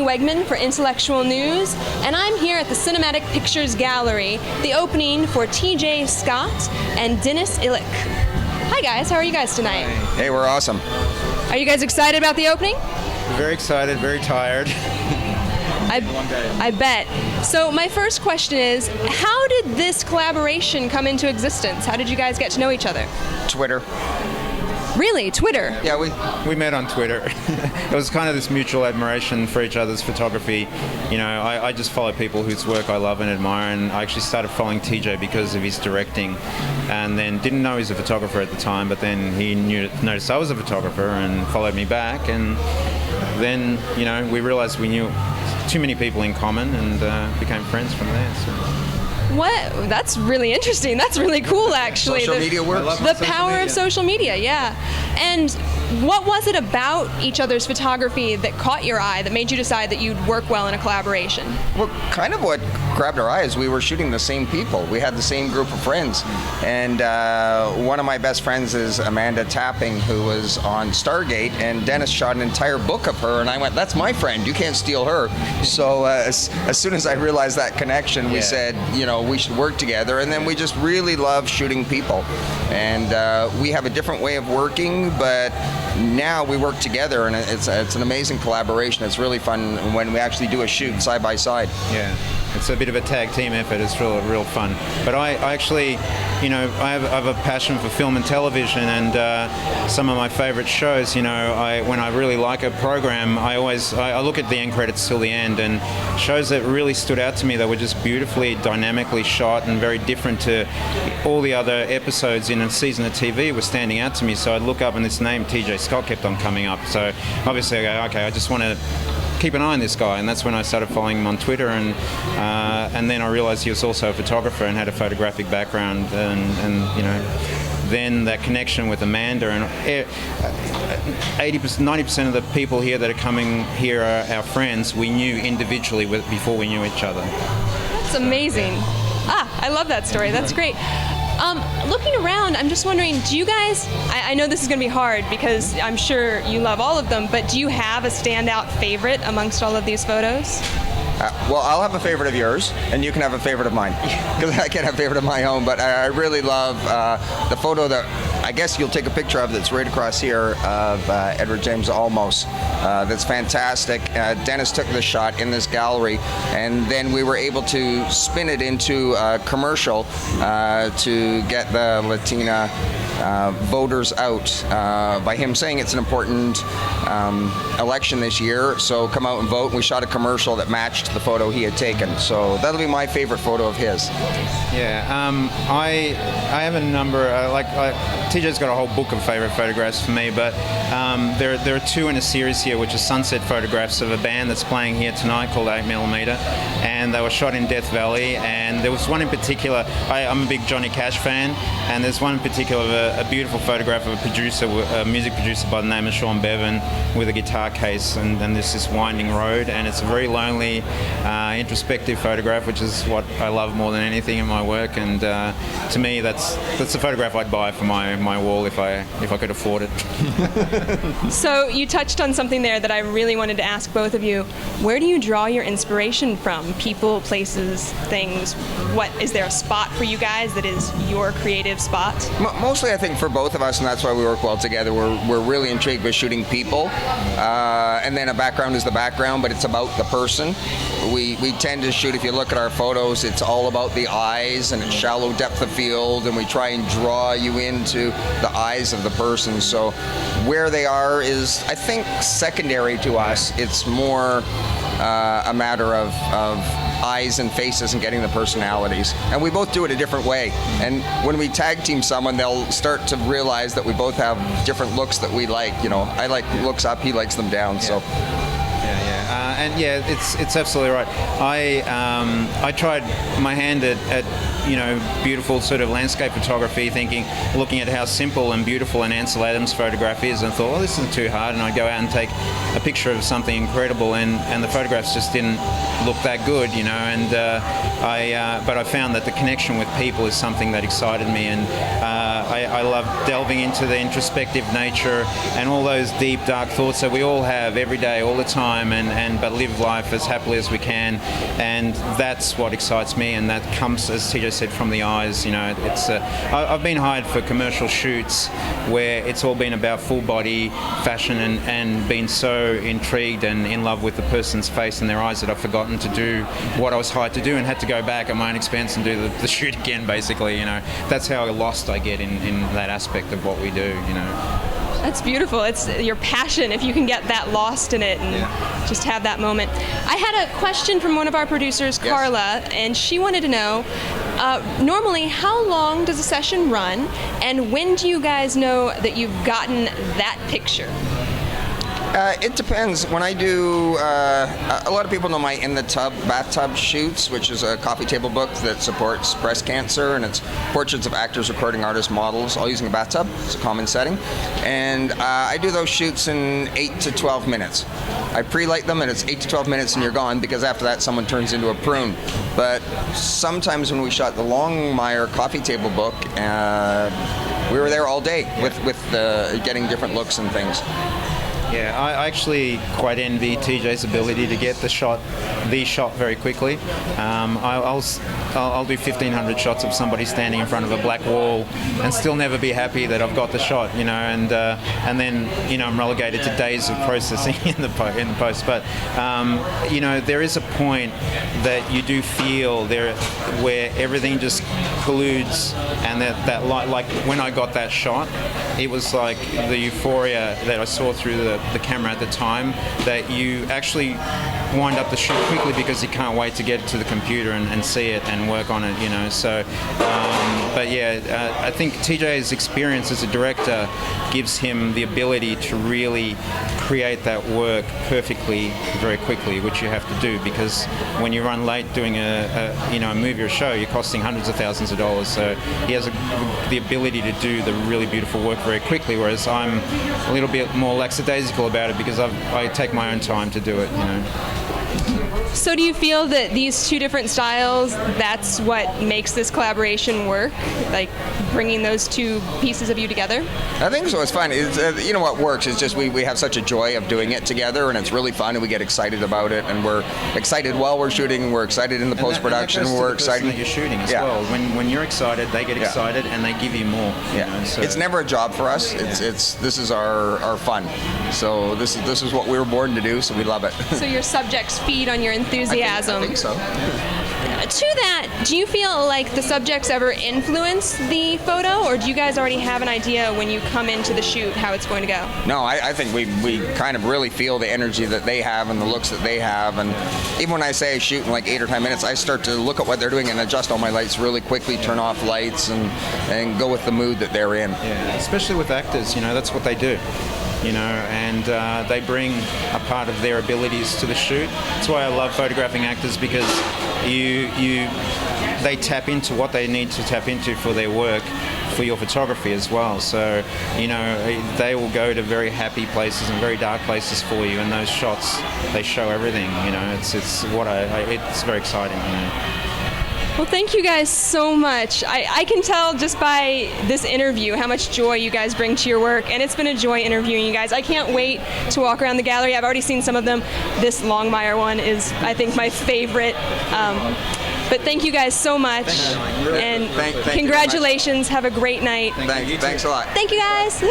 Wegman for Intellectual News, and I'm here at the Cinematic Pictures Gallery, the opening for TJ Scott and Dennys Ilic. Hi guys, how are you guys tonight? Hey, we're awesome. Are you guys excited about the opening? Very excited, very tired. I bet. So my first question is, how did this collaboration come into existence? How did you guys get to know each other? Twitter. Really? Twitter? Yeah, we met on Twitter. It was kind of this mutual admiration for each other's photography. You know, I just follow people whose work I love and admire, and I actually started following TJ because of his directing, and then didn't know he was a photographer at the time, but then he noticed I was a photographer and followed me back, and then, you know, we realized we knew too many people in common and became friends from there. So. What? That's really interesting. That's really cool, actually. Social media works. The power of social media, yeah. And what was it about each other's photography that caught your eye, that made you decide that you'd work well in a collaboration? Well, kind of what grabbed our eye is we were shooting the same people. We had the same group of friends. And one of my best friends is Amanda Tapping, who was on Stargate, and Dennys shot an entire book of her, and I went, that's my friend, you can't steal her. So as soon as I realized that connection, we said, you know, we should work together, and then we just really love shooting people. And we have a different way of working, but now we work together, and it's an amazing collaboration. It's really fun when we actually do a shoot side by side. Yeah, it's a bit of a tag team effort. It's real fun. But I actually, you know, I have a passion for film and television, and some of my favorite shows, you know, when I really like a program, I look at the end credits till the end, and shows that really stood out to me that were just beautifully, dynamically shot and very different to all the other episodes in a season of TV were standing out to me. So I'd look up and this name, TJ Scott, kept on coming up. So obviously I go, okay, I just want to keep an eye on this guy, and that's when I started following him on Twitter, and then I realized he was also a photographer and had a photographic background, and you know, then that connection with Amanda, and 90% of the people here that are coming here are our friends we knew individually before we knew each other. That's amazing. I love that story. That's great. Looking around, I'm just wondering, do you guys, I know this is going to be hard because I'm sure you love all of them, but do you have a standout favorite amongst all of these photos? Well, I'll have a favorite of yours, and you can have a favorite of mine, because I can't have a favorite of my own, but I really love the photo that I guess you'll take a picture of that's right across here of Edward James Olmos. That's fantastic. Dennys took the shot in this gallery, and then we were able to spin it into a commercial to get the Latina voters out by him saying it's an important election this year, so come out and vote. And we shot a commercial that matched the photo he had taken, so that'll be my favorite photo of his. Yeah, I have a number. TJ's got a whole book of favorite photographs for me, but there are two in a series here, which are sunset photographs of a band that's playing here tonight called 8mm, and they were shot in Death Valley. And there was one in particular. I'm a big Johnny Cash fan, and there's one in particular of a beautiful photograph of a music producer by the name of Sean Bevan with a guitar case, and there's this winding road, and it's a very lonely, introspective photograph, which is what I love more than anything in my work. And to me, that's the photograph I'd buy for my wall if I could afford it. So you touched on something there that I really wanted to ask both of you. Where do you draw your inspiration from? People, places, things? What is there a spot for you guys that is your creative spot? Mostly, I think for both of us, and that's why we work well together. We're really intrigued with shooting people, and then a background is the background, but it's about the person. We tend to shoot, if you look at our photos, it's all about the eyes, and it's shallow depth of field, and we try and draw you into the eyes of the person. So where they are is, I think, secondary to us. It's more a matter of eyes and faces and getting the personalities. And we both do it a different way. And when we tag team someone, they'll start to realize that we both have different looks that we like. You know, I like looks up, he likes them down. Yeah. So. And yeah, it's absolutely right. I tried my hand at you know, beautiful sort of landscape photography, looking at how simple and beautiful an Ansel Adams photograph is, and thought, well, this isn't too hard, and I'd go out and take a picture of something incredible, and the photographs just didn't look that good, you know, but I found that the connection with people is something that excited me, and I love delving into the introspective nature and all those deep, dark thoughts that we all have every day, all the time, but live life as happily as we can. And that's what excites me, and that comes, as TJ said, from the eyes. I've been hired for commercial shoots where it's all been about full body fashion and been so intrigued and in love with the person's face and their eyes that I've forgotten to do what I was hired to do and had to go back at my own expense and do the shoot again, basically. That's how lost I get in that aspect of what we do. That's beautiful. It's your passion, if you can get that lost in it and just have that moment. I had a question from one of our producers, Carla, and she wanted to know, normally, how long does a session run, and when do you guys know that you've gotten that picture? It depends. When I do, a lot of people know my In the Tub bathtub shoots, which is a coffee table book that supports breast cancer, and it's portraits of actors, recording artists, models, all using a bathtub. It's a common setting. And I do those shoots in 8 to 12 minutes. I pre-light them, and it's 8 to 12 minutes and you're gone, because after that someone turns into a prune. But sometimes when we shot the Longmire coffee table book, we were there all day with getting different looks and things. Yeah, I actually quite envy TJ's ability to get the shot very quickly. I'll do 1,500 shots of somebody standing in front of a black wall and still never be happy that I've got the shot, and then I'm relegated to days of processing in the post. But there is a point that you do feel there where everything just colludes, and that light, like when I got that shot, it was like the euphoria that I saw through the camera at the time, that you actually wind up the shoot quickly because you can't wait to get to the computer and see it and work on it, So, I think TJ's experience as a director gives him the ability to really create that work perfectly very quickly, which you have to do, because when you run late doing a movie or a show, you're costing hundreds of thousands of dollars. So he has the ability to do the really beautiful work very quickly, whereas I'm a little bit more lackadaisical about it because I take my own time to do it. So do you feel that these two different styles, that's what makes this collaboration work? Like bringing those two pieces of you together? I think so. It's fun. It's, what works is just we have such a joy of doing it together, and it's really fun, and we get excited about it, and we're excited while we're shooting, we're excited in the post-production, we're excited that you're shooting as well. When you're excited, they get excited and they give you more. So it's never a job for us. This is our fun. So this is what we were born to do, so we love it. So your subjects feed on your enthusiasm. I think so. To that, do you feel like the subjects ever influence the photo, or do you guys already have an idea when you come into the shoot how it's going to go? No, I think we kind of really feel the energy that they have and the looks that they have, and even when I say I shoot in like 8 or 10 minutes, I start to look at what they're doing and adjust all my lights really quickly, turn off lights, and go with the mood that they're in. Yeah, especially with actors, that's what they do. And they bring a part of their abilities to the shoot. That's why I love photographing actors, because they tap into what they need to tap into for their work, for your photography as well. So, they will go to very happy places and very dark places for you, and those shots, they show everything. It's very exciting. Well, thank you guys so much. I can tell just by this interview how much joy you guys bring to your work, and it's been a joy interviewing you guys. I can't wait to walk around the gallery. I've already seen some of them. This Longmire one is, I think, my favorite. But thank you guys so much, and thank congratulations. Have a great night. Thanks a lot. Thank you guys.